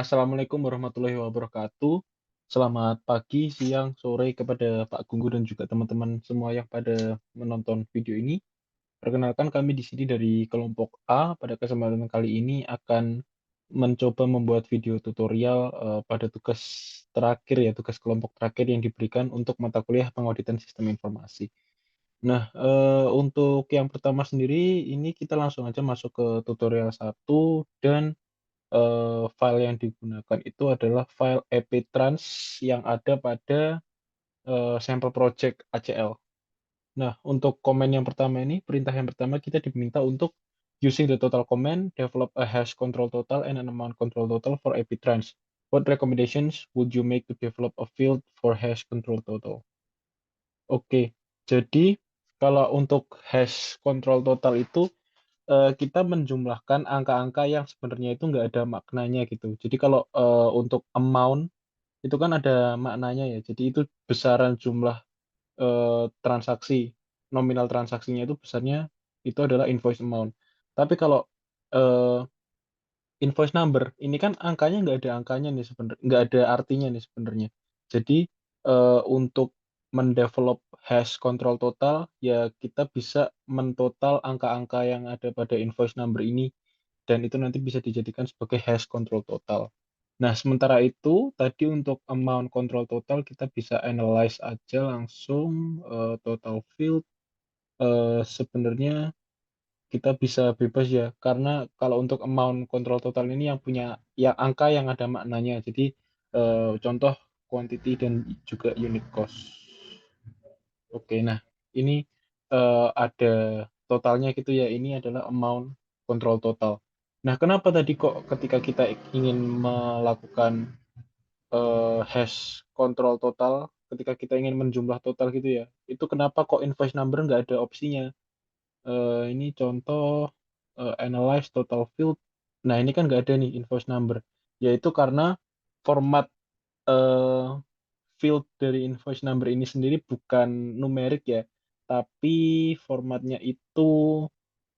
Assalamualaikum warahmatullahi wabarakatuh. Selamat pagi, siang, sore kepada Pak Gunggu dan juga teman-teman semua yang pada menonton video ini. Perkenalkan kami di sini dari kelompok A. Pada kesempatan kali ini akan mencoba membuat video tutorial pada tugas terakhir ya, tugas kelompok terakhir yang diberikan untuk mata kuliah pengauditan sistem informasi. Nah, untuk yang pertama sendiri ini kita langsung aja masuk ke tutorial satu dan file yang digunakan itu adalah file eptrans yang ada pada, sampel project ACL. Nah, untuk komen yang pertama ini, perintah yang pertama kita diminta untuk using the total command, develop a hash control total and an amount control total for eptrans. What recommendations would you make to develop a field for hash control total? Oke, jadi kalau untuk hash control total itu kita menjumlahkan angka-angka yang sebenarnya itu nggak ada maknanya gitu. Jadi kalau, untuk amount itu kan ada maknanya ya, jadi itu besaran jumlah, transaksi, nominal transaksinya itu besarnya itu adalah invoice amount. Tapi kalau, eee, invoice number ini kan angkanya nggak ada angkanya nih nggak ada artinya nih sebenarnya. Jadi, untuk mendevelop hash control total, ya kita bisa mentotal angka-angka yang ada pada invoice number ini dan itu nanti bisa dijadikan sebagai hash control total. Nah, sementara itu tadi untuk amount control total kita bisa analyze aja langsung, total field, sebenarnya kita bisa bebas ya, karena kalau untuk amount control total ini yang punya ya angka yang ada maknanya. Jadi, contoh quantity dan juga unit cost. Oke, nah ini, ada totalnya gitu ya, ini adalah amount control total. Nah, kenapa tadi kok ketika kita ingin melakukan, hash control total, ketika kita ingin menjumlah total gitu ya, itu kenapa kok invoice number nggak ada opsinya? Ini contoh, analyze total field. Nah, ini kan nggak ada nih invoice number, yaitu karena format, eee field dari invoice number ini sendiri bukan numerik ya, tapi formatnya itu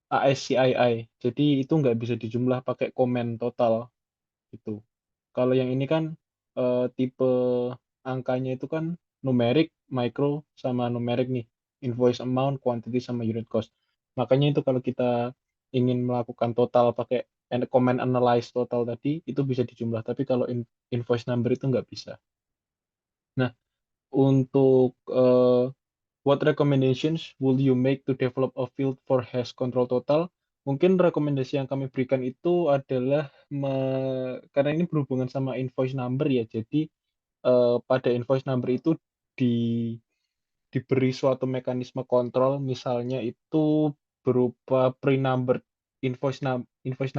ASCII. Jadi itu nggak bisa dijumlah pakai komen total, gitu. Kalau yang ini kan, tipe angkanya itu kan numerik, micro, sama numerik nih, invoice amount, quantity, sama unit cost. Makanya itu kalau kita ingin melakukan total pakai command analyze total tadi, itu bisa dijumlah, tapi kalau invoice number itu nggak bisa. Nah, untuk, what recommendations would you make to develop a field for hash control total? Mungkin rekomendasi yang kami berikan itu adalah karena ini berhubungan sama invoice number ya, jadi, pada invoice number itu di diberi suatu mekanisme kontrol, misalnya itu berupa pre-numbered invoice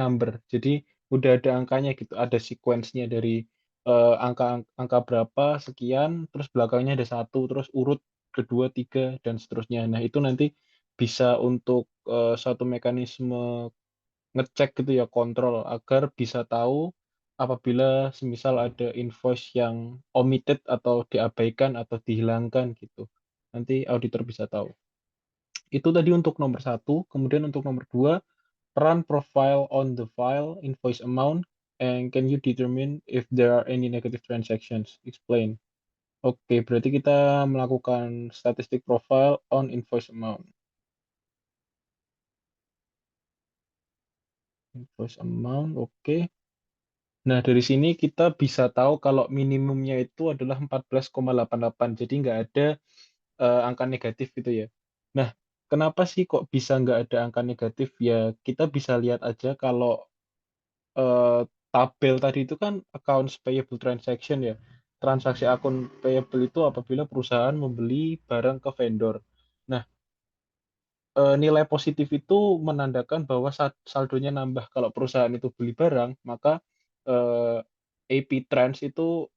number. Jadi udah ada angkanya gitu, ada sequence-nya dari, angka berapa, sekian, terus belakangnya ada satu, terus urut kedua, 3 dan seterusnya. Nah, itu nanti bisa untuk, suatu mekanisme ngecek gitu ya, kontrol agar bisa tahu apabila semisal ada invoice yang omitted atau diabaikan atau dihilangkan gitu. Nanti auditor bisa tahu. Itu tadi untuk nomor satu, kemudian untuk nomor 2, run profile on the file invoice amount and can you determine if there are any negative transactions? Explain. Oke, berarti kita melakukan statistik profile on invoice amount. Invoice amount, oke. Nah, dari sini kita bisa tahu kalau minimumnya itu adalah 14,88. Jadi nggak ada, angka negatif gitu ya. Nah, kenapa sih kok bisa nggak ada angka negatif? Ya kita bisa lihat aja kalau, tabel tadi itu kan accounts payable transaction ya. Transaksi akun payable itu apabila perusahaan membeli barang ke vendor. Nah, nilai positif itu menandakan bahwa saldonya nambah. Kalau perusahaan itu beli barang, maka, AP trends itu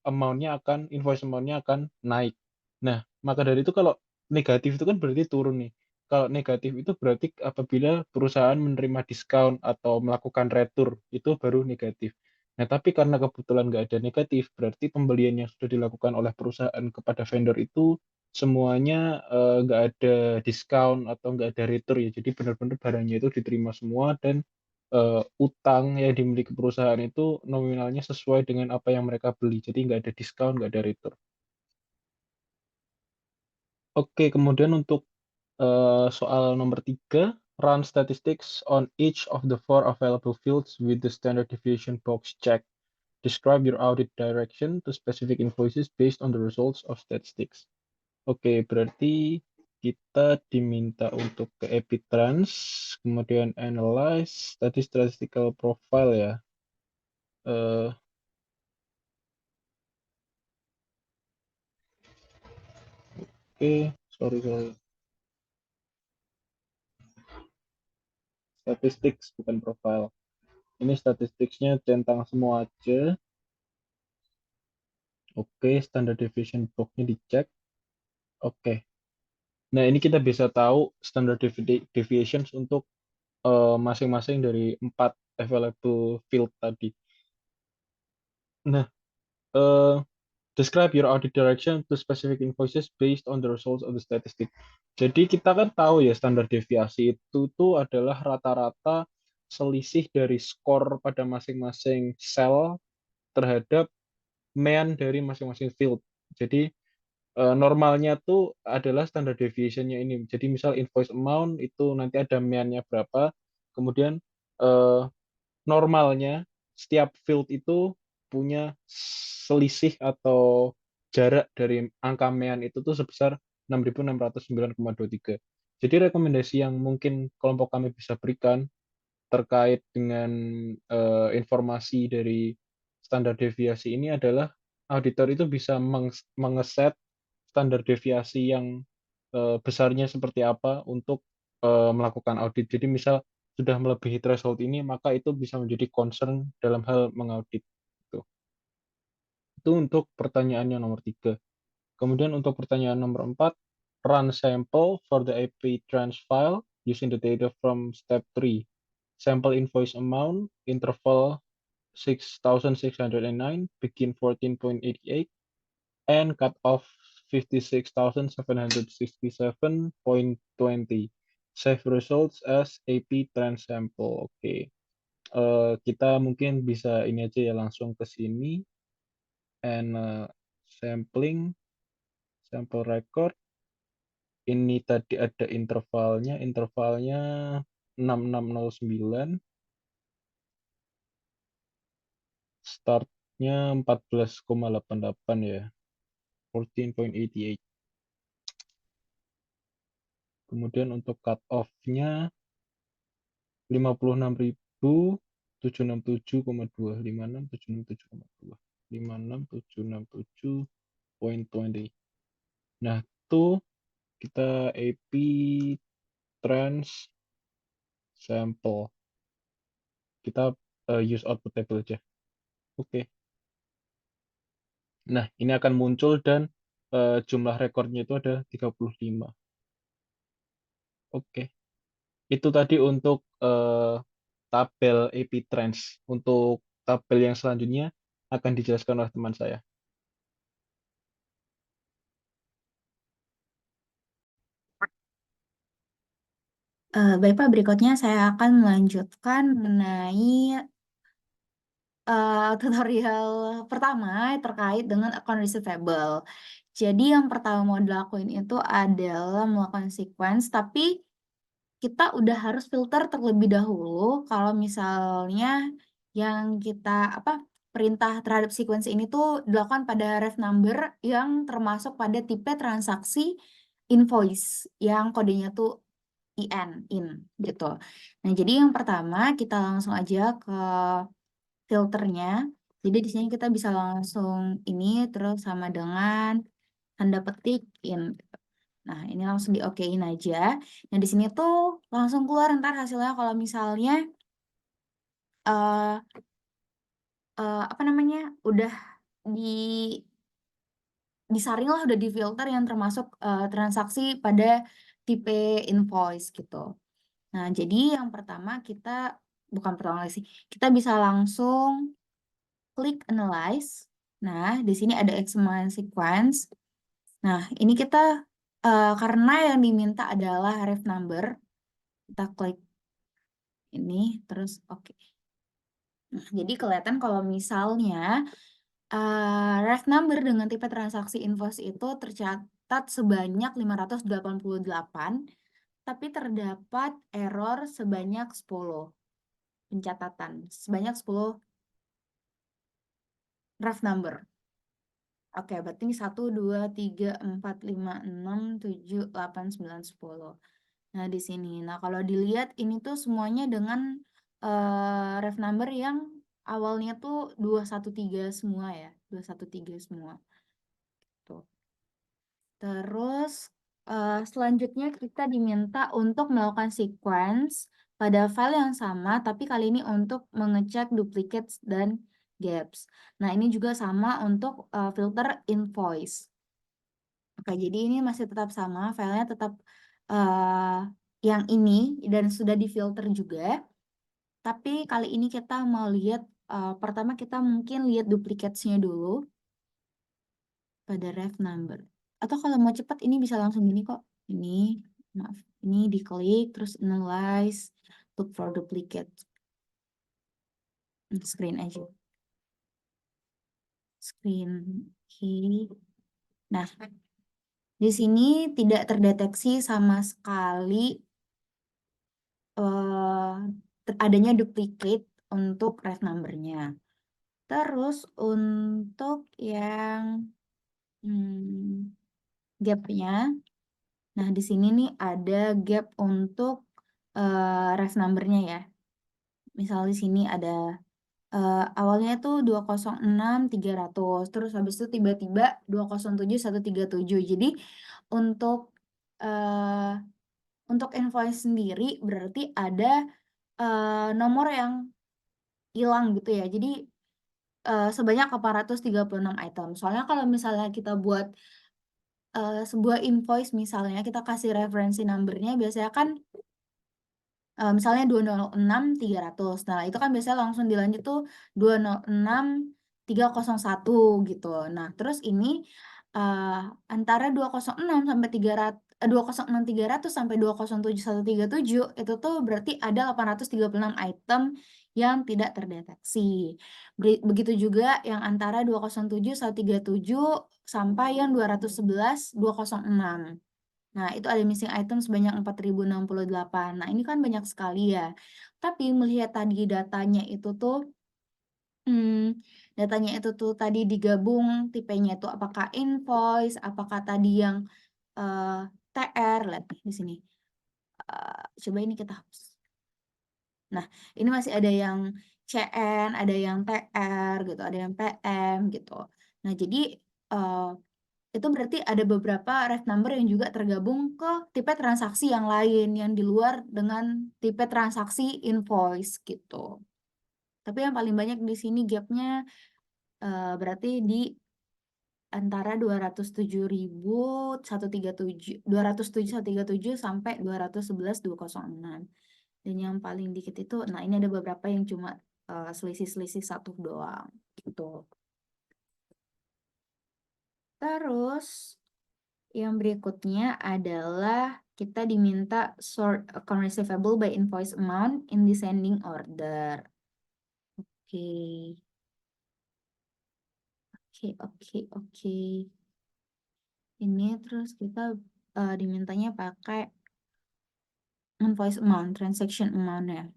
invoice amount-nya akan naik. Nah, maka dari itu kalau negatif itu kan berarti turun nih. Kalau negatif itu berarti apabila perusahaan menerima diskon atau melakukan retur, itu baru negatif. Nah, tapi karena kebetulan nggak ada negatif, berarti pembelian yang sudah dilakukan oleh perusahaan kepada vendor itu semuanya, nggak ada diskon atau nggak ada retur ya, jadi benar-benar barangnya itu diterima semua dan utang yang dimiliki perusahaan itu nominalnya sesuai dengan apa yang mereka beli. Jadi nggak ada diskon, nggak ada return. Oke, kemudian untuk soal nomor 3, run statistics on each of the four available fields with the standard deviation box checked. Describe your audit direction to specific invoices based on the results of statistics. Oke, berarti kita diminta untuk ke Epitrans, kemudian analyze, tadi statistical profile ya. Eh, Oke, sorry. Statistics bukan profile. Ini statistiknya centang semua aja. Oke, standard deviation box-nya dicek. Oke. Nah, ini kita bisa tahu standard deviations untuk masing-masing dari 4 available field tadi. Nah, eh, describe your audit direction to specific invoices based on the results of the statistic. Jadi kita kan tahu ya standar deviasi itu tuh adalah rata-rata selisih dari skor pada masing-masing sel terhadap mean dari masing-masing field. Jadi normalnya tuh adalah standard deviation-nya ini. Jadi misal invoice amount itu nanti ada mean-nya berapa, kemudian eh, normalnya setiap field itu punya selisih atau jarak dari angka mean itu tuh sebesar 6.609,23. Jadi rekomendasi yang mungkin kelompok kami bisa berikan terkait dengan informasi dari standar deviasi ini adalah auditor itu bisa mengeset standar deviasi yang besarnya seperti apa untuk melakukan audit. Jadi misal sudah melebihi threshold ini, maka itu bisa menjadi concern dalam hal mengaudit. Itu untuk pertanyaan yang nomor 3. Kemudian untuk pertanyaan nomor 4, run sample for the AP trans file using the data from step 3. Sample invoice amount, interval 6,609, begin 14.88, and cut off 56,767.20. Save results as AP trans sample. Oke. Kita mungkin bisa ini aja ya langsung ke sini and sampling sample record. Ini tadi ada intervalnya 6609, startnya 14,88 ya, 14.88. Kemudian untuk cut off-nya 56.767,2, 56.767,2, 56.767.20. Nah, itu kita AP trans sample. Kita use output table aja. Oke. Nah, ini akan muncul dan jumlah rekornya itu ada 35. Oke. Itu tadi untuk tabel AP Trends. Untuk tabel yang selanjutnya akan dijelaskan oleh teman saya. Baik Pak, berikutnya saya akan melanjutkan mengenai tutorial pertama terkait dengan account receivable. Jadi yang pertama mau dilakuin itu adalah melakukan sequence, tapi kita udah harus filter terlebih dahulu kalau misalnya yang kita perintah terhadap sequence ini tuh dilakukan pada ref number yang termasuk pada tipe transaksi invoice yang kodenya tuh in gitu. Nah, jadi yang pertama kita langsung aja ke filternya. Jadi di sini kita bisa langsung ini terus sama dengan tanda petik in. Nah, ini langsung di okein aja. Nah, di sini tuh langsung keluar ntar hasilnya kalau misalnya eh apa namanya? Udah di disaring lah, udah difilter yang termasuk transaksi pada tipe invoice gitu. Nah, jadi yang pertama kita bukan pertama sih. Kita bisa langsung klik analyze. Nah, di sini ada XML sequence. Nah, ini kita karena yang diminta adalah ref number, kita klik Ini terus oke. Nah, jadi kelihatan kalau misalnya ref number dengan tipe transaksi invoice itu tercatat sebanyak 588, tapi terdapat error sebanyak 10 pencatatan, sebanyak 10 ref number. Oke, berarti ini 1, 2, 3, 4, 5, 6, 7, 8, 9, 10. Nah, di sini. Nah, kalau dilihat ini tuh semuanya dengan ref number yang awalnya tuh 213 semua ya. 213 semua. Tuh. Terus selanjutnya kita diminta untuk melakukan sequence pada file yang sama, tapi kali ini untuk mengecek duplicates dan gaps. Nah, ini juga sama untuk filter invoice. Oke, jadi ini masih tetap sama, filenya tetap yang ini dan sudah difilter juga. Tapi kali ini kita mau lihat, pertama kita mungkin lihat duplicatesnya dulu pada ref number. Atau kalau mau cepat ini bisa langsung gini kok. Ini, maaf, ini diklik, terus analyze, look for duplicate. Screen aja. Screen, oke. Nah, di sini tidak terdeteksi sama sekali adanya duplicate untuk ref number-nya. Terus untuk yang gap-nya, nah di sini nih ada gap untuk ref number-nya ya. Misal di sini ada awalnya tuh 206.300, terus habis itu tiba-tiba 207.137. Jadi untuk invoice sendiri berarti ada nomor yang hilang gitu ya. Jadi sebanyak 836 item. Soalnya kalau misalnya kita buat sebuah invoice, misalnya kita kasih referensi number-nya biasanya kan misalnya 206.300. Nah, itu kan biasanya langsung dilanjut tuh 206.301 gitu. Nah, terus ini antara 206 sampai 300 206.300 sampai 207.137 itu tuh berarti ada 836 item yang tidak terdeteksi. Begitu juga yang antara 207.137 sampai yang 211.206. Nah, itu ada missing item sebanyak 4.068. Nah, ini kan banyak sekali ya. Tapi melihat tadi datanya itu tuh tadi digabung tipenya itu apakah invoice, apakah tadi yang TR, lihat nih di sini. Coba ini kita hapus. Nah, ini masih ada yang CN, ada yang TR gitu, ada yang PM gitu. Nah, jadi itu berarti ada beberapa ref number yang juga tergabung ke tipe transaksi yang lain yang di luar dengan tipe transaksi invoice gitu. Tapi yang paling banyak di sini gapnya berarti di antara 207.137 sampai 211.206. Dan yang paling dikit itu, nah ini ada beberapa yang cuma selisih-selisih 1 doang gitu. Terus yang berikutnya adalah kita diminta sort account receivable by invoice amount in descending order. Oke. Oke. Ini terus kita dimintanya pakai invoice amount, transaction amount ya.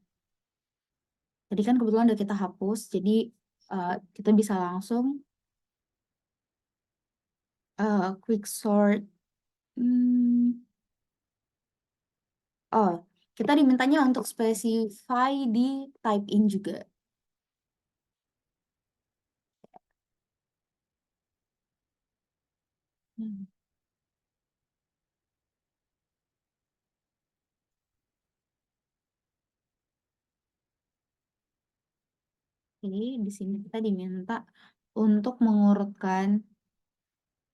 Tadi kan kebetulan udah kita hapus, jadi kita bisa langsung quick sort. Oh, kita dimintanya untuk specify di type in juga. Oke, di sini kita diminta untuk mengurutkan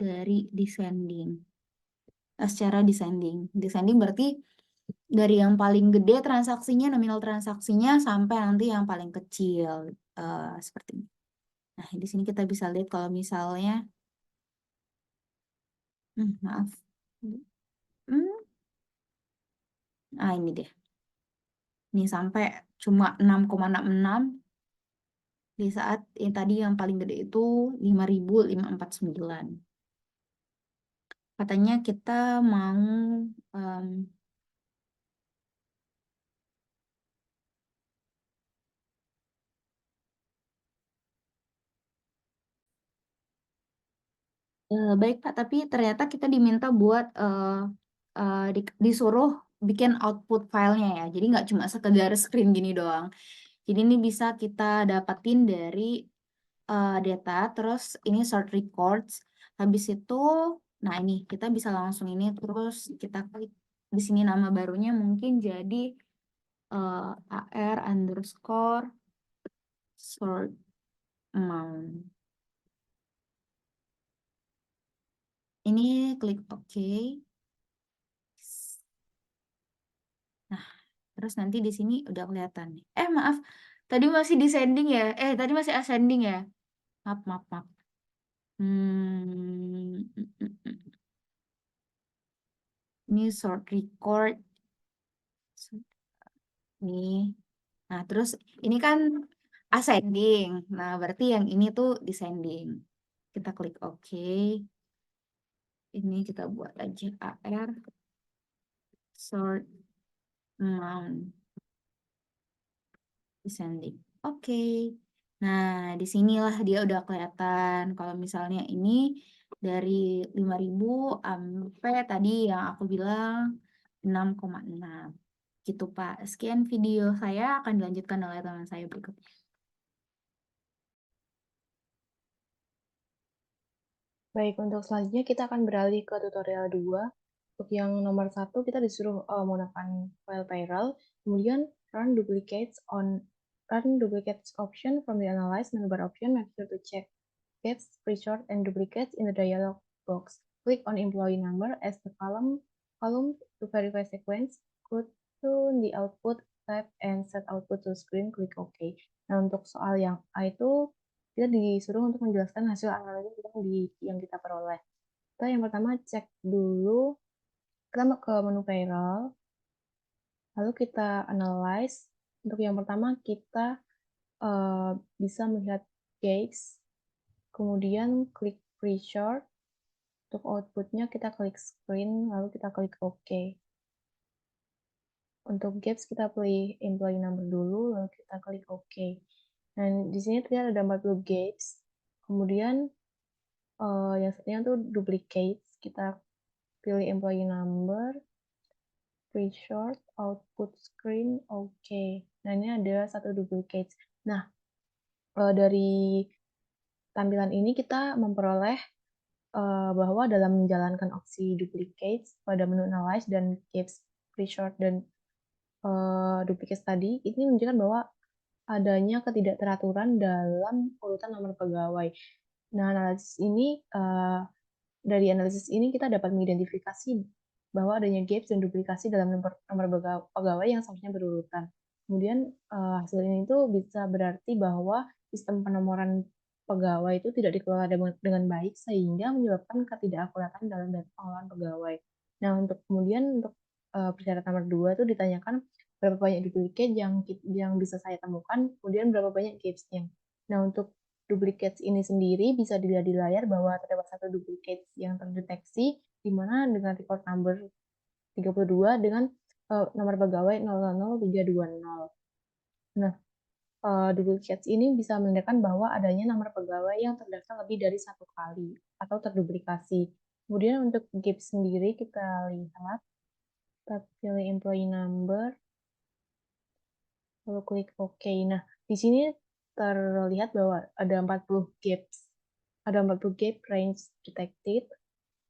dari descending. Secara descending. Descending berarti dari yang paling gede transaksinya, nominal transaksinya, sampai nanti yang paling kecil. Seperti ini. Nah, di sini kita bisa lihat kalau misalnya, maaf. Ini deh. Nih sampai cuma 6,66 di saat yang tadi yang paling gede itu 5.549. Katanya kita mau baik Pak, tapi ternyata kita diminta buat disuruh bikin output filenya ya. Jadi nggak cuma sekedar screen gini doang. Jadi ini bisa kita dapatin dari data, terus ini sort records. Habis itu, nah ini kita bisa langsung ini terus kita klik di sini nama barunya mungkin jadi AR_ sort amount. Ini klik OK. Nah, terus nanti di sini udah kelihatan. Maaf, tadi masih descending ya? Tadi masih ascending ya? Maaf, maaf, maaf. Ini sort record. Nih. Nah, terus ini kan ascending. Nah, berarti yang ini tuh descending. Kita klik OK. Ini kita buat aja AR sort amount descending. Oke. Nah, disinilah dia udah kelihatan. Kalau misalnya ini dari 5.000 sampai tadi yang aku bilang 6,6. Gitu, Pak. Sekian video saya, akan dilanjutkan oleh teman saya berikutnya. Baik, untuk selanjutnya kita akan beralih ke tutorial 2. Untuk yang nomor 1, kita disuruh menggunakan file Payroll, kemudian run duplicates option from the analyze menu bar option. Make sure to check gaps, pre-sort, and duplicates in the dialog box. Click on employee number as the column to verify sequence. Go to the output tab and set output to screen. Click OK. Nah, untuk soal yang A itu kita disuruh untuk menjelaskan hasil analisis yang kita peroleh. Kita yang pertama cek dulu, kita ke menu payroll, lalu kita analyze. Untuk yang pertama kita bisa melihat gaps, kemudian klik pre-sort. Untuk outputnya kita klik screen, lalu kita klik OK. Untuk gaps kita pilih employee number dulu, lalu kita klik OK. Dan di sini terlihat ada 40 gaps. Kemudian yang satunya tuh duplicate. Kita pilih employee number, pre-sort, output screen, OK. Nah, ini ada satu duplicate. Nah, dari tampilan ini kita memperoleh bahwa dalam menjalankan opsi duplicates pada menu analyze dan gaps, pre-sort, dan duplicates tadi, ini menunjukkan bahwa adanya ketidakteraturan dalam urutan nomor pegawai. Nah, dari analisis ini kita dapat mengidentifikasi bahwa adanya gaps dan duplikasi dalam nomor pegawai yang seharusnya berurutan. Kemudian hasil ini tuh bisa berarti bahwa sistem penomoran pegawai itu tidak dikelola dengan baik sehingga menyebabkan ketidakakuratan dalam data pengolahan pegawai. Nah, untuk persyarat nomor 2 itu ditanyakan berapa banyak duplicate yang bisa saya temukan, kemudian berapa banyak gaps-nya. Nah, untuk duplicates ini sendiri bisa dilihat di layar bahwa terdapat satu duplicates yang terdeteksi, di mana dengan record number 32 dengan nomor pegawai 000320. Nah, duplicates ini bisa menandakan bahwa adanya nomor pegawai yang terdaftar lebih dari satu kali atau terduplikasi. Kemudian untuk gaps sendiri kita lihat, kita pilih employee number, lalu klik OK. Nah, di sini terlihat bahwa ada 40 gaps. Ada 40 gap range detected,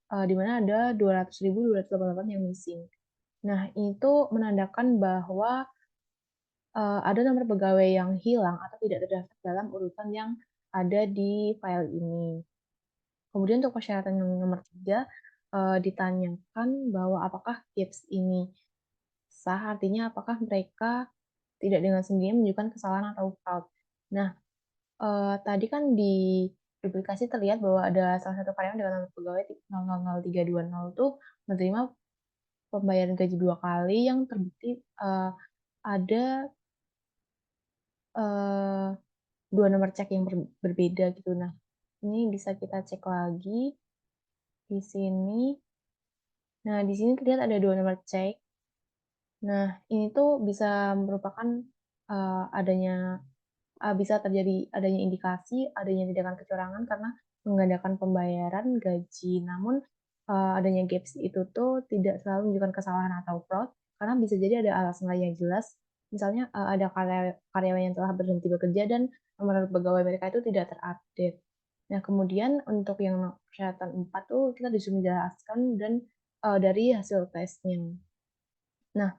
di mana ada 200.288 yang missing. Nah, itu menandakan bahwa ada nomor pegawai yang hilang atau tidak terdaftar dalam urutan yang ada di file ini. Kemudian untuk persyaratan yang nomor 3, ditanyakan bahwa apakah gaps ini sah, artinya apakah mereka tidak dengan sendirinya menunjukkan kesalahan atau fraud. Nah, tadi kan di duplikasi terlihat bahwa ada salah satu karyawan dengan nomor pegawai 000320 tuh menerima pembayaran gaji 2 kali yang terbukti ada dua nomor cek yang berbeda gitu. Nah, ini bisa kita cek lagi di sini. Nah, di sini terlihat ada dua nomor cek. Nah, ini tuh bisa merupakan adanya bisa terjadi adanya indikasi adanya tindakan kecurangan karena menggandakan pembayaran gaji. Namun adanya gaps itu tuh tidak selalu menunjukkan kesalahan atau fraud karena bisa jadi ada alasan lain yang jelas. Misalnya ada karyawan yang telah berhenti bekerja dan nomor pegawai mereka itu tidak terupdate. Nah, kemudian untuk yang persyaratan 4 tuh kita disuruh menjelaskan dan dari hasil tesnya. Nah,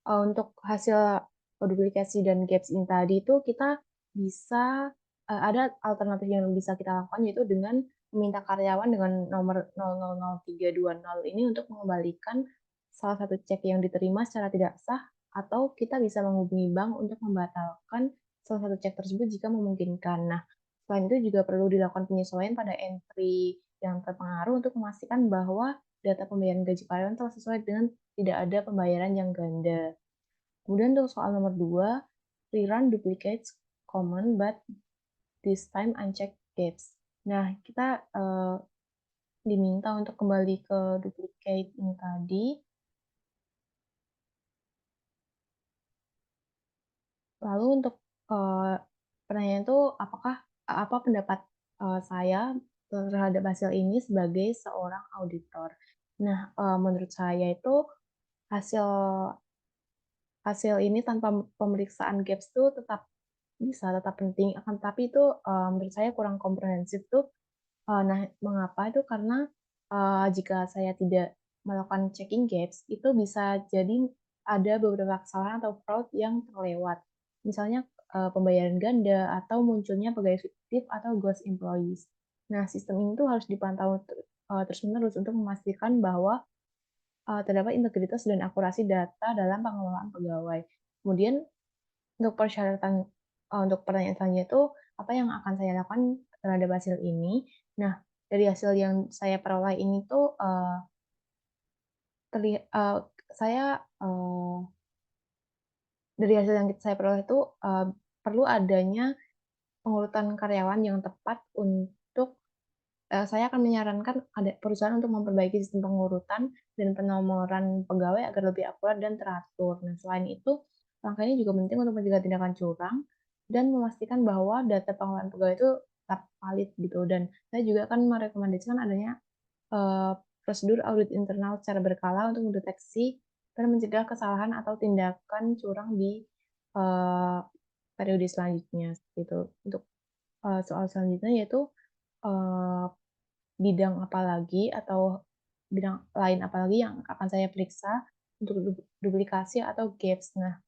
untuk hasil duplikasi dan gaps ini tadi itu kita bisa ada alternatif yang bisa kita lakukan yaitu dengan meminta karyawan dengan nomor 000320 ini untuk mengembalikan salah satu cek yang diterima secara tidak sah atau kita bisa menghubungi bank untuk membatalkan salah satu cek tersebut jika memungkinkan. Nah, selain itu juga perlu dilakukan penyesuaian pada entry yang terpengaruh untuk memastikan bahwa data pembayaran gaji karyawan telah sesuai dengan tidak ada pembayaran yang ganda. Kemudian untuk soal nomor 2, rerun duplicates common but this time unchecked gaps. Nah, kita diminta untuk kembali ke duplicate ini tadi. Lalu untuk pertanyaan itu apa pendapat saya terhadap hasil ini sebagai seorang auditor. Nah, menurut saya itu hasil ini tanpa pemeriksaan gaps itu tetap penting, akan tetapi itu menurut saya kurang komprehensif tuh. Nah, mengapa itu karena jika saya tidak melakukan checking gaps itu bisa jadi ada beberapa kesalahan atau fraud yang terlewat. Misalnya pembayaran ganda atau munculnya pegawai fiktif atau ghost employees. Nah, sistem ini tuh harus dipantau terus-menerus untuk memastikan bahwa terdapat integritas dan akurasi data dalam pengelolaan pegawai. Kemudian untuk untuk pertanyaan selanjutnya itu apa yang akan saya lakukan terhadap hasil ini? Nah, dari hasil yang saya peroleh ini tuh dari hasil yang saya peroleh itu perlu adanya pengurutan karyawan yang tepat untuk saya akan menyarankan ada perusahaan untuk memperbaiki sistem pengurutan dan penomoran pegawai agar lebih akurat dan teratur. Nah, selain itu, langkah ini juga penting untuk mencegah tindakan curang dan memastikan bahwa data pengelolaan pegawai itu tetap valid gitu. Dan saya juga akan merekomendasikan adanya prosedur audit internal secara berkala untuk mendeteksi dan mencegah kesalahan atau tindakan curang di periode selanjutnya. Gitu. Untuk soal selanjutnya yaitu bidang apa lagi atau bidang lain apa lagi yang akan saya periksa untuk duplikasi atau gaps. Nah,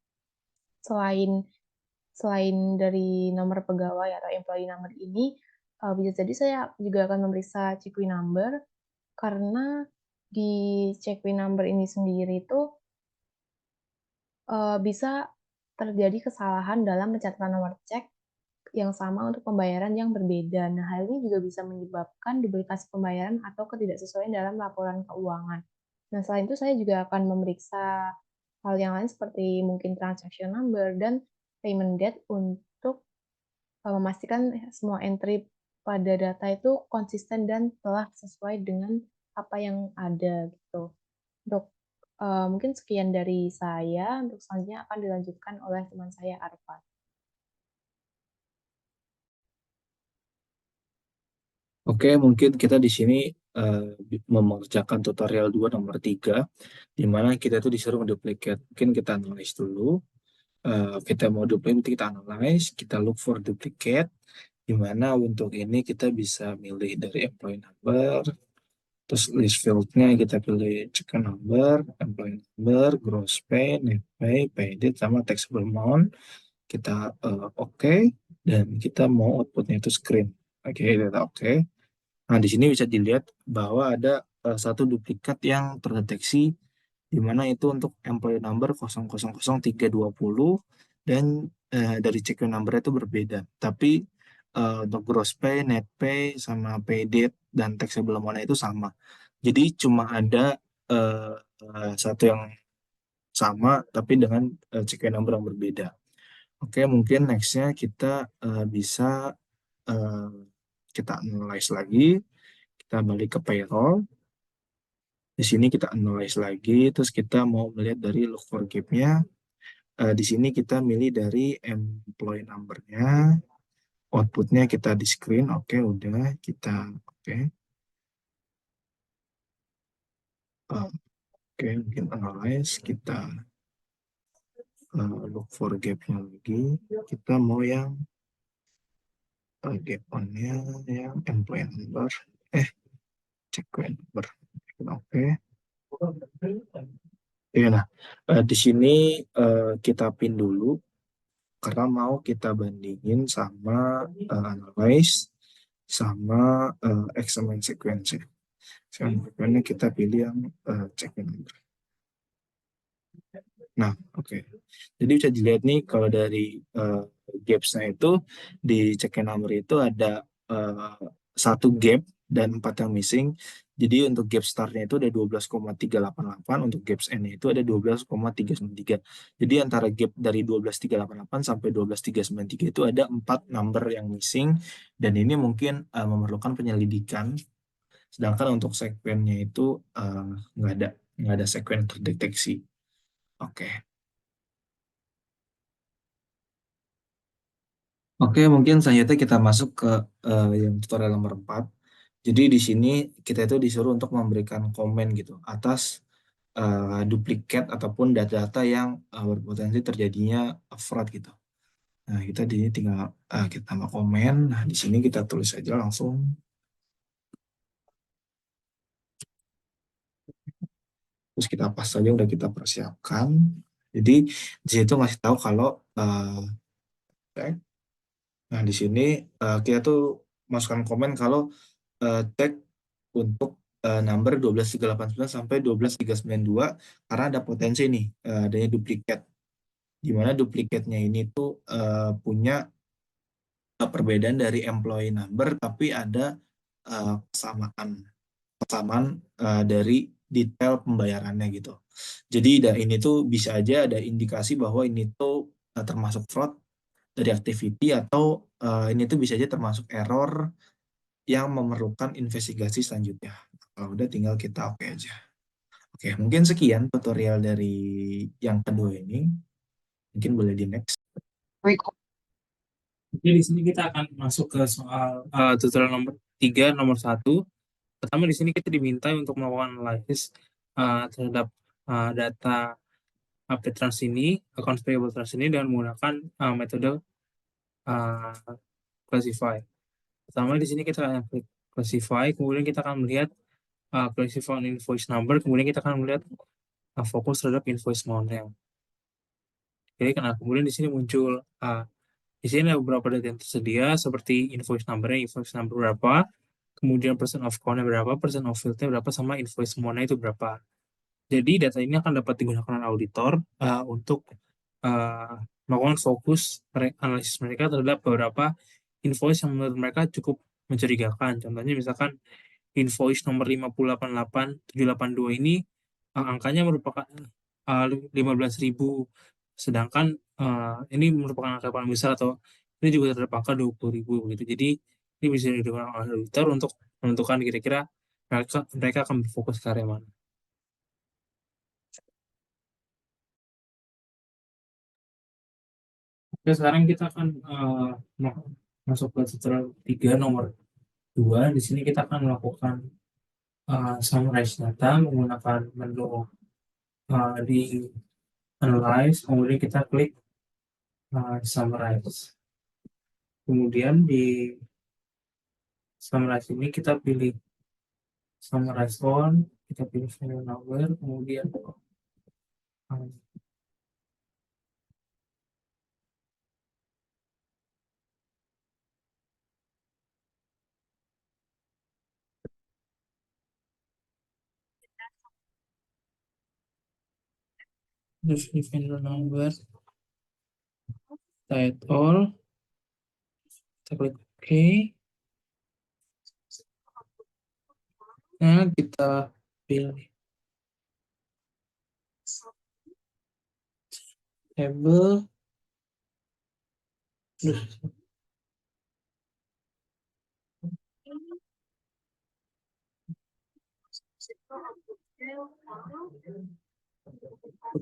selain dari nomor pegawai atau employee number ini, bisa jadi saya juga akan memeriksa check-in number karena di check-in number ini sendiri itu bisa terjadi kesalahan dalam pencatatan nomor cek yang sama untuk pembayaran yang berbeda. Nah, hal ini juga bisa menyebabkan duplikasi pembayaran atau ketidaksesuaian dalam laporan keuangan. Nah, selain itu saya juga akan memeriksa hal yang lain seperti mungkin transaction number dan payment date untuk memastikan semua entry pada data itu konsisten dan telah sesuai dengan apa yang ada gitu. Untuk mungkin sekian dari saya, untuk selanjutnya akan dilanjutkan oleh teman saya Arfan. Oke, mungkin kita di sini mengerjakan tutorial 2 nomor 3, di mana kita itu disuruh duplicate. Mungkin kita analyze dulu. Kita mau duplicate, kita analyze, kita look for duplicate, di mana untuk ini kita bisa milih dari employee number, terus list field-nya kita pilih check number, employee number, gross pay, net pay, pay date, sama taxable amount. Kita oke, dan kita mau outputnya itu screen. Oke, data oke. Nah, di sini bisa dilihat bahwa ada satu duplikat yang terdeteksi, di mana itu untuk employee number 000320 dan dari check number itu berbeda. Tapi untuk gross pay, net pay, sama pay date dan taxable amount itu sama. Jadi cuma ada sama tapi dengan check number yang berbeda. Oke, mungkin nextnya kita bisa kita analyze lagi, kita balik ke payroll. Di sini kita analyze lagi, terus kita mau melihat dari look for gap-nya. Di sini kita milih dari employee number-nya, output-nya kita di screen. Oke, udah kita oke. Oke, mungkin analyze, kita look for gap-nya lagi. Kita mau yang gap on-nya yang employee number, check number. Oke. Ya, nah, di sini kita pin dulu karena mau kita bandingin sama analyze sama examine sequence. Sequence kita pilih yang check number. Nah, oke. Jadi bisa dilihat nih kalau dari gaps-nya itu di check number itu ada satu gap dan 4 yang missing. Jadi untuk gap start-nya itu ada 12,388, untuk gaps N-nya itu ada 12,393. Jadi antara gap dari 12,388 sampai 12,393 itu ada 4 number yang missing, dan ini mungkin memerlukan penyelidikan. Sedangkan untuk sekuennya itu nggak ada sekuen terdeteksi. Oke. Oke, mungkin selanjutnya kita masuk ke yang tutorial nomor 4. Jadi di sini kita itu disuruh untuk memberikan komen gitu atas duplikat ataupun data-data yang berpotensi terjadinya fraud gitu. Nah, kita di sini tinggal kita tambah komen. Nah, di sini kita tulis aja langsung. Terus kita pas saja, udah kita persiapkan. Jadi di situ ngasih tahu kalau nah di sini kita tuh masukkan komen kalau tag untuk number 12389 sampai 12392 karena ada potensi nih adanya duplikat, di mana duplikatnya ini tuh punya perbedaan dari employee number tapi ada kesamaan dari detail pembayarannya gitu. Jadi ini tuh bisa aja ada indikasi bahwa ini tuh termasuk fraud dari activity, atau ini tuh bisa aja termasuk error yang memerlukan investigasi selanjutnya. Kalau udah tinggal kita oke aja. Oke, mungkin sekian tutorial dari yang kedua ini. Mungkin boleh di next. Oke, di sini kita akan masuk ke soal tutorial nomor 3, nomor 1. Pertama, di sini kita diminta untuk melakukan analisis terhadap data update trans ini, accounts payable trans ini dengan menggunakan metode classify. Pertama, di sini kita akan klik classify, kemudian kita akan melihat classify on invoice number, kemudian kita akan melihat fokus terhadap invoice model. Jadi kemudian di sini muncul di sini ada beberapa data yang tersedia seperti invoice number berapa, kemudian percent of count-nya berapa, percent of field-nya berapa, sama invoice amount-nya itu berapa. Jadi data ini akan dapat digunakan oleh auditor untuk melakukan fokus analisis mereka terhadap beberapa invoice yang menurut mereka cukup mencurigakan. Contohnya misalkan invoice nomor 588.782 ini angkanya merupakan 15.000, sedangkan ini merupakan angka paling besar, atau ini juga terdapat angka 20.000 begitu. Jadi ini bisa digunakan oleh auditor untuk menentukan kira-kira mereka akan berfokus ke area mana. Oke, sekarang kita akan masuk ke tutorial 3 nomor 2. Di sini kita akan melakukan summarize data menggunakan menu di analyze, kemudian kita klik summarize. Kemudian di summarize ini kita pilih summarize on, kita pilih value number, kemudian value number, type all, kita klik OK. Nah, kita pilih table.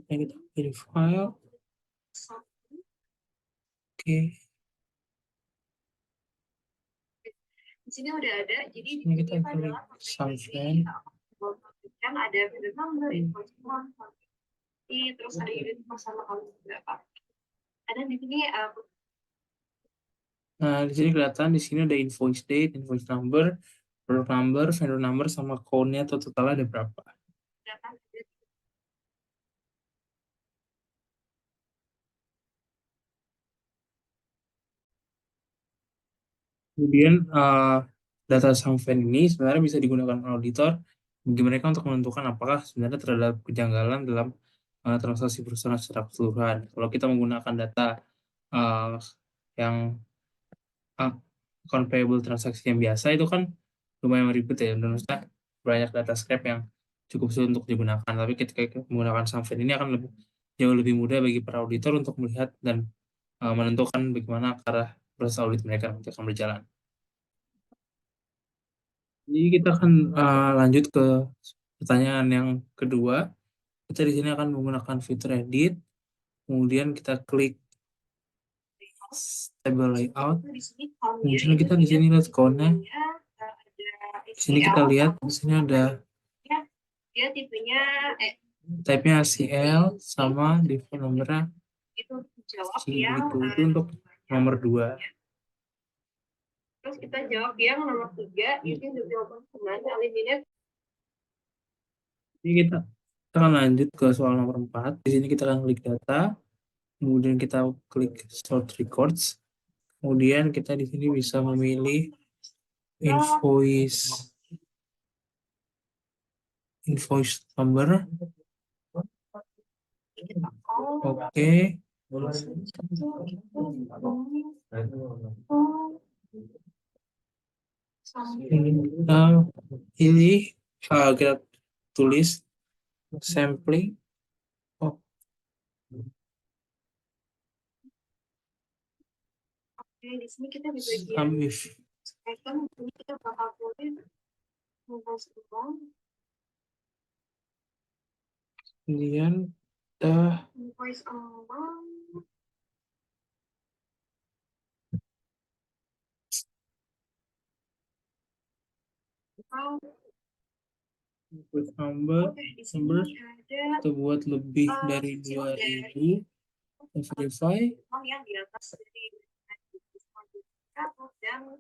Kita pilih file. Oke. Di sini udah ada, jadi di Ini sini kita itu pilih adalah Sunshine. kan ada vendor number, invoice number, terus ada unit masalah kalau berapa. Ada di sini Nah, di sini kelihatan di sini ada invoice date, invoice number, product number, vendor number, sama count-nya atau totalnya ada berapa. data Kemudian data Sunshine ini sebenarnya bisa digunakan auditor bagi mereka untuk menentukan apakah sebenarnya terdapat kejanggalan dalam transaksi perusahaan secara keseluruhan. Kalau kita menggunakan data yang account payable transaksi yang biasa itu kan lumayan ribet ya, dan maksudnya banyak data scrap yang cukup sulit untuk digunakan. Tapi ketika menggunakan Sunshine ini akan jauh lebih mudah bagi para auditor untuk melihat dan menentukan bagaimana arah proses audit mereka nanti akan berjalan. Jadi kita akan lanjut ke pertanyaan yang kedua. Kita di sini akan menggunakan fitur edit, kemudian kita klik table layout. di sini Kemudian kita di sini lihat count-nya. Di sini kita lihat di sini ada dia tipenya type-nya ACL sama default nomornya itu jawab C yang gitu. Itu untuk nomor 2. terus kita jawab yang nomor 3 itu jawaban benar eliminate. Jadi kita akan lanjut ke soal nomor 4. Di sini kita akan klik data, kemudian kita klik sort records, kemudian kita di sini bisa memilih invoice number. Oke. Kita pilih, kita tulis sampling. Oke, di sini kita bisa item ini kita bakal tulis invoice uang, kemudian kita invoice uang, invoice number, di sini ada kita buat lebih dari 2000, verify. yang di atas dari dan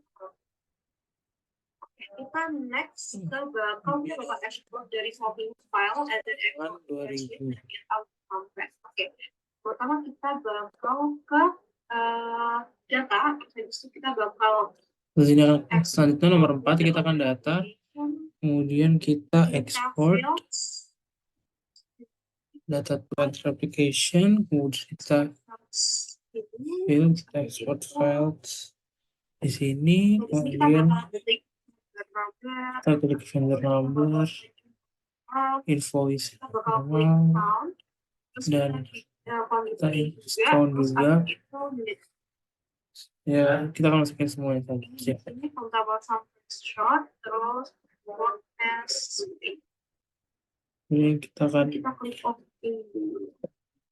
kita next ke bakal kita bakal export dari shopping file as an export 2000. Oke, pertama kita bakal ke data, habis itu kita bakal Di sini selanjutnya nomor 4 kita akan data, kemudian kita export data to other application, kemudian kita export files di sini, kemudian kita klik vendor number, invoice amount, dan kita count juga. Ya, kita akan masukin semuanya saja. Ini contable short, terus Ini kita akan klik OK.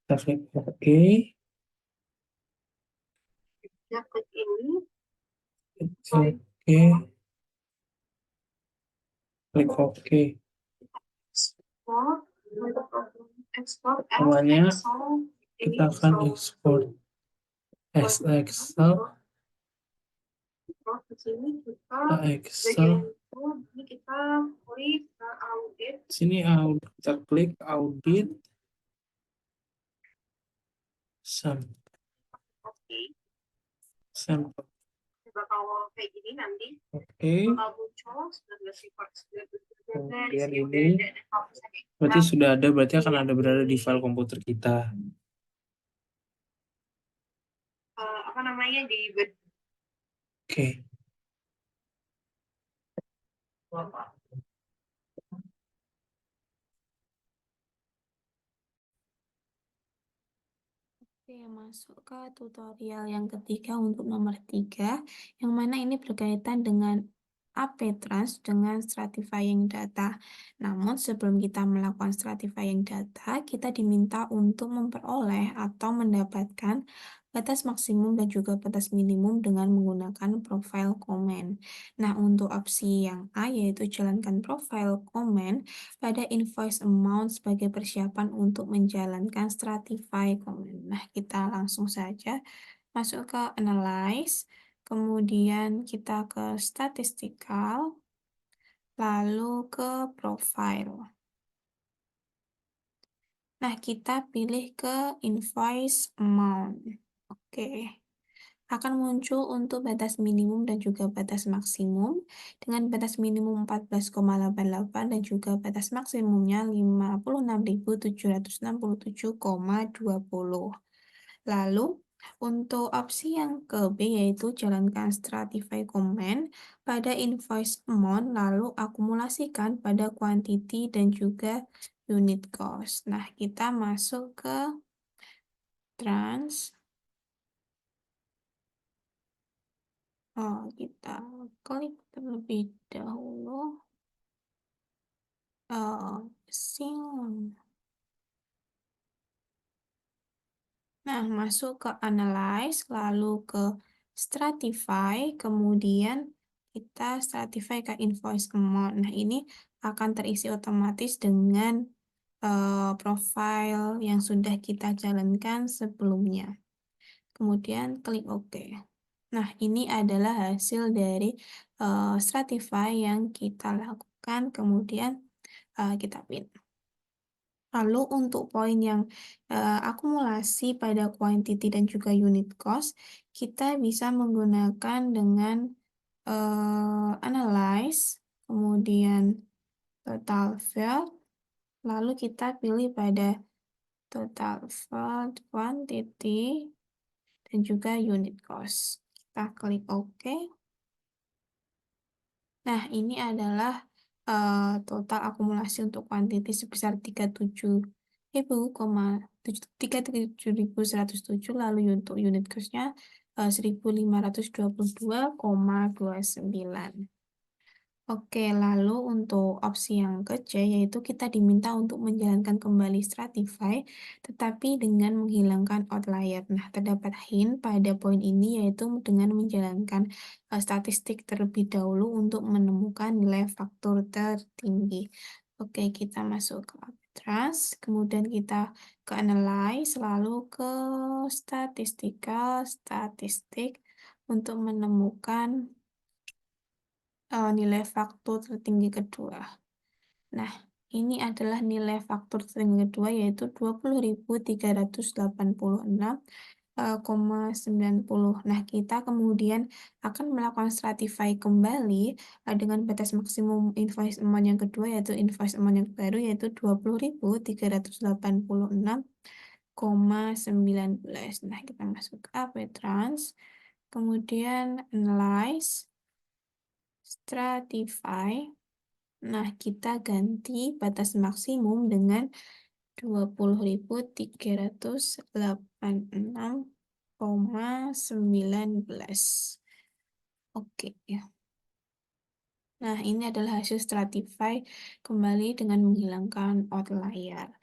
kita klik OK. Kita klik ini. Oke. Klik OK. Export Namanya kita akan export as Excel. Kita Excel. Ini kita klik audit. Sini audit, kita klik audit. Sampel. Bakal kayak gini nanti. Oke. Bakal muncul 19 report. Kemudian ini berarti sudah ada, berarti akan ada berada di file komputer kita. Apa namanya di Oke. Oke, masuk ke tutorial yang ketiga untuk nomor 3, yang mana ini berkaitan dengan AP-Trans dengan stratifying data. Namun sebelum kita melakukan stratifying data, kita diminta untuk memperoleh atau mendapatkan batas maksimum dan juga batas minimum dengan menggunakan profile comment. Nah, untuk opsi yang A, yaitu jalankan profile comment, pada invoice amount sebagai persiapan untuk menjalankan stratify comment. Nah, kita langsung saja masuk ke analyze, kemudian kita ke statistical, lalu ke profile. Nah, kita pilih ke invoice amount. Oke. Akan muncul untuk batas minimum dan juga batas maksimum dengan batas minimum 14,88 dan juga batas maksimumnya 56.767,20. Lalu untuk opsi yang ke B yaitu jalankan stratify comment pada invoice amount lalu akumulasikan pada quantity dan juga unit cost. Nah, kita masuk ke trans. Kita klik terlebih dahulu sing. Nah, masuk ke analyze, lalu ke stratify, kemudian kita stratify ke invoice amount. Nah, ini akan terisi otomatis dengan profile yang sudah kita jalankan sebelumnya. Kemudian klik OK. Nah, ini adalah hasil dari stratify yang kita lakukan, kemudian kita pin. Lalu untuk poin yang akumulasi pada quantity dan juga unit cost, kita bisa menggunakan dengan analyze, kemudian total field, lalu kita pilih pada total field, quantity, dan juga unit cost. Kita klik OK. Nah, ini adalah total akumulasi untuk kuantiti sebesar 37.107, lalu untuk unit cost-nya 1.522,29. Oke, lalu untuk opsi yang ke C, yaitu kita diminta untuk menjalankan kembali stratify, tetapi dengan menghilangkan outlier. Nah, terdapat hint pada poin ini, yaitu dengan menjalankan statistik terlebih dahulu untuk menemukan nilai faktor tertinggi. Oke, kita masuk ke arbitrage, kemudian kita ke analyze, lalu ke statistical, statistik, untuk menemukan nilai faktor tertinggi kedua. Nah, ini adalah nilai faktor tertinggi kedua, yaitu 20.386,90. Nah, kita kemudian akan melakukan stratify kembali dengan batas maksimum invoice amount yang kedua, yaitu invoice amount yang baru, yaitu 20.386,19. Nah, kita masuk ke AP-Trans, kemudian analyze, stratify. Nah, kita ganti batas maksimum dengan 20.386,19. Oke, ya. Nah, ini adalah hasil stratify kembali dengan menghilangkan outlier.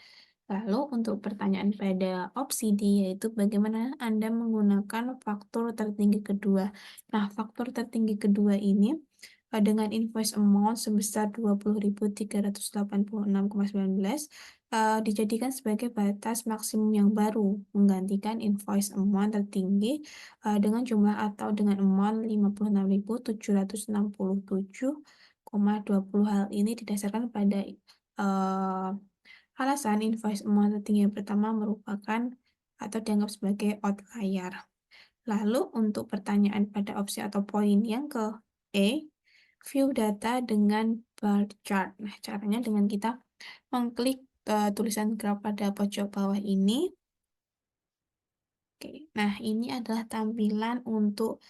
Lalu untuk pertanyaan pada opsi D, yaitu bagaimana Anda menggunakan faktor tertinggi kedua. Nah, faktor tertinggi kedua ini dengan invoice amount sebesar 20.386,19 dijadikan sebagai batas maksimum yang baru, menggantikan invoice amount tertinggi dengan jumlah atau dengan amount 56.767,20. Hal ini didasarkan pada alasan invoice amount tertinggi yang pertama merupakan atau dianggap sebagai outlier. Lalu untuk pertanyaan pada opsi atau poin yang ke E, view data dengan bar chart. Nah, caranya dengan kita mengklik tulisan graf pada pojok bawah ini. Oke, nah ini adalah tampilan untuk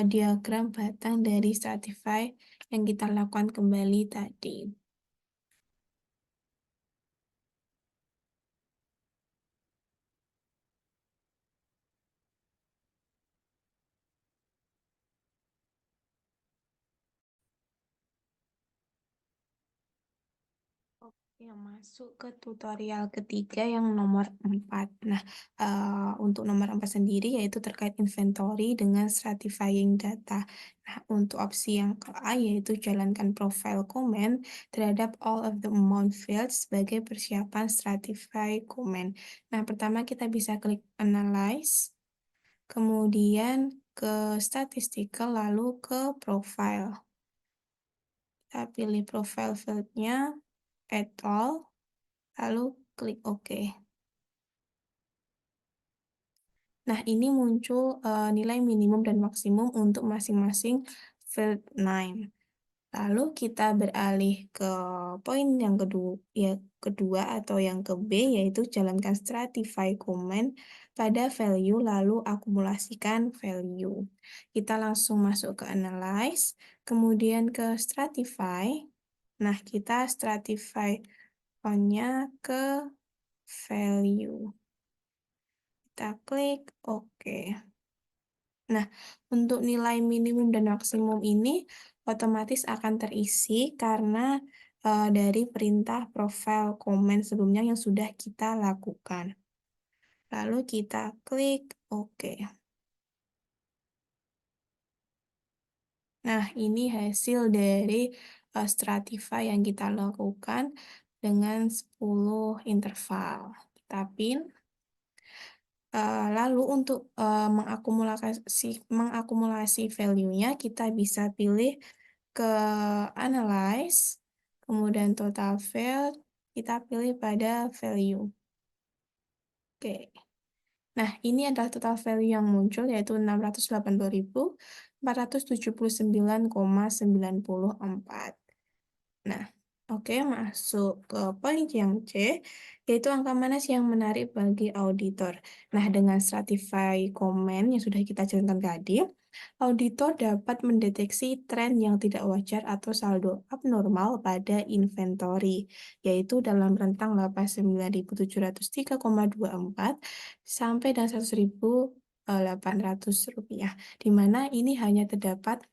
diagram batang dari stratify yang kita lakukan kembali tadi. Oke, masuk ke tutorial ketiga yang nomor 4. Nah, untuk nomor 4 sendiri yaitu terkait inventory dengan stratifying data. Nah, untuk opsi yang ke A yaitu jalankan profile comment terhadap all of the amount fields sebagai persiapan stratify comment. Nah, pertama kita bisa klik analyze, kemudian ke statistical, lalu ke profile. Kita pilih profile field-nya, add all, lalu klik OK. Nah, ini muncul nilai minimum dan maksimum untuk masing-masing field 9. Lalu kita beralih ke poin yang kedua atau yang ke B, yaitu jalankan stratify comment pada value lalu akumulasikan value. Kita langsung masuk ke analyze, kemudian ke stratify. Nah, kita stratify nya ke value. Kita klik OK. Nah, untuk nilai minimum dan maksimum ini otomatis akan terisi karena dari perintah profile comment sebelumnya yang sudah kita lakukan. Lalu kita klik OK. Nah, ini hasil dari stratify yang kita lakukan dengan 10 interval. Kita pin. Lalu untuk mengakumulasi value-nya, kita bisa pilih ke analyze, kemudian total field, kita pilih pada value. Oke. Nah, ini adalah total value yang muncul, yaitu 680.479,94. Nah, oke, masuk ke poin yang C, yaitu angka mana sih yang menarik bagi auditor. Nah, dengan stratify comment yang sudah kita jalankan tadi, auditor dapat mendeteksi tren yang tidak wajar atau saldo abnormal pada inventory, yaitu dalam rentang 89.703,24 sampai dengan 100.800 rupiah, di mana ini hanya terdapat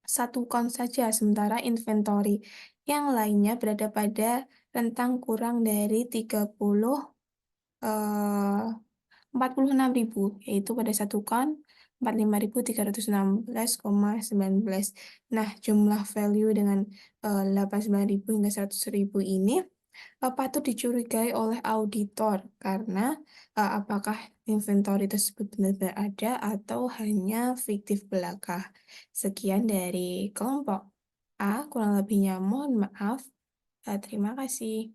satu count saja, sementara inventory yang lainnya berada pada rentang kurang dari 46.000, yaitu pada satu count 45.316,19. Nah, jumlah value dengan 89.000 hingga 100.000 ini patut dicurigai oleh auditor karena apakah inventory tersebut benar-benar ada atau hanya fiktif belaka. Sekian dari kelompok A, kurang lebihnya mohon maaf. Terima kasih.